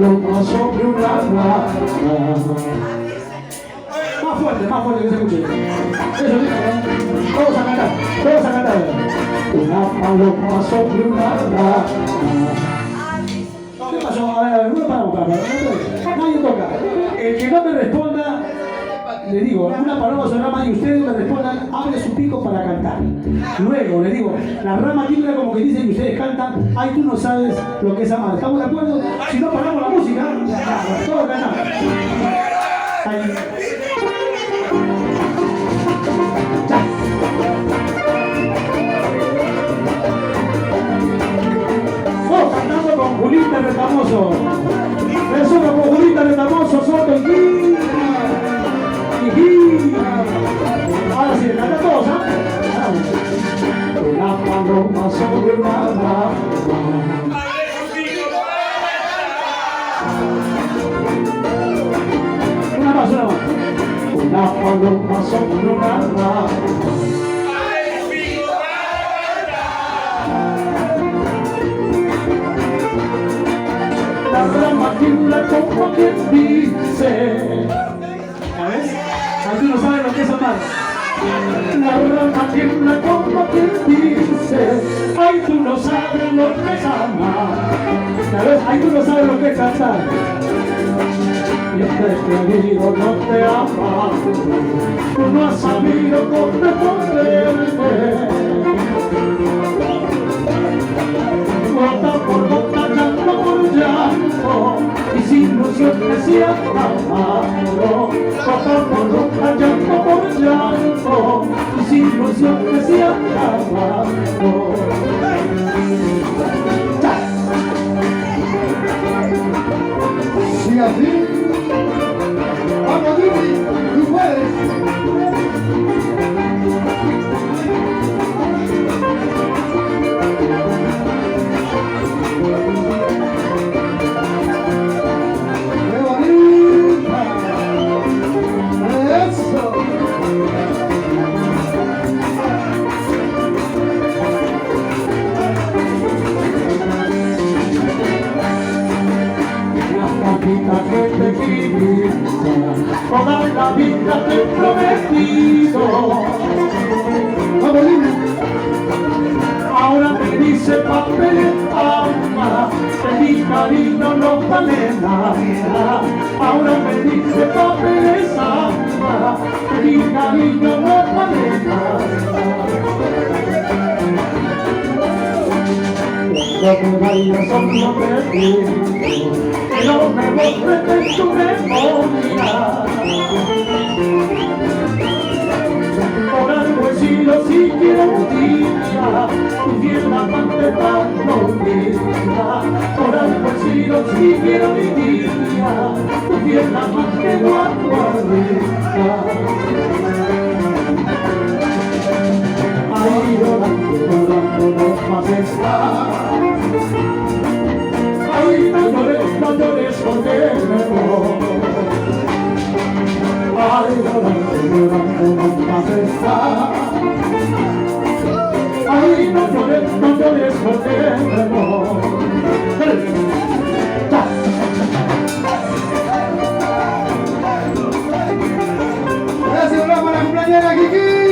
paloma sobre una rama. Más fuerte que se escuche. Eso, todos a cantar, todos a cantar. Una paloma sobre una rama. ¿Qué pasó? A ver, uno para. Nadie toca. El que no me responda, le digo, una paloma sobre rama y ustedes me respondan, abre su pico para cantar. Luego, le digo, la rama tiembla como que dicen y ustedes cantan, ay, tú no sabes lo que es amar. ¿Estamos de acuerdo? Si no paramos la música, todos cantamos. Ahí. Cantando con Julita Retamoso. Nosotros con Julita Retamoso, Soto y ahora sí, canta todos, ¿ah? Una paloma sobre una rama. Una más. Una paloma sobre una rama. La rama tiembla como quien dice. ¿Sabes? Aquí no saben lo que es amar. La rama tiembla como quien dice. Ay, tú no sabes lo que es amar. ¿Sabes? Ay, tú no sabes lo que es cantar. Y este querido no te ama. Tú no has sabido corresponderte. Gota por gota, llanto por llanto, y sin ilusión que se ha acabado. Gota por gota, llanto por llanto, y sin ilusión que se ha acabado. Sigue así. Vamos, Jimmy, tú puedes. Que te quita, toda la vida te he prometido. Ahora me dice papel alma, que mi cariño no vale nada. Ahora me dice papel alma, que mi cariño no vale nada. Cuando me vayas solo te pido que no me borres de tu memoria. Por algo he sido siquiera un día tu fiel amante tan olvida. Por algo he sido siquiera un día tu fiel amante no aguarda. Ay, llorando no más está. Ay, no llores porque me voy. Ay, llorando no más está. Ay, no llores porque me voy. Gracias, la cumpleañera Kiki.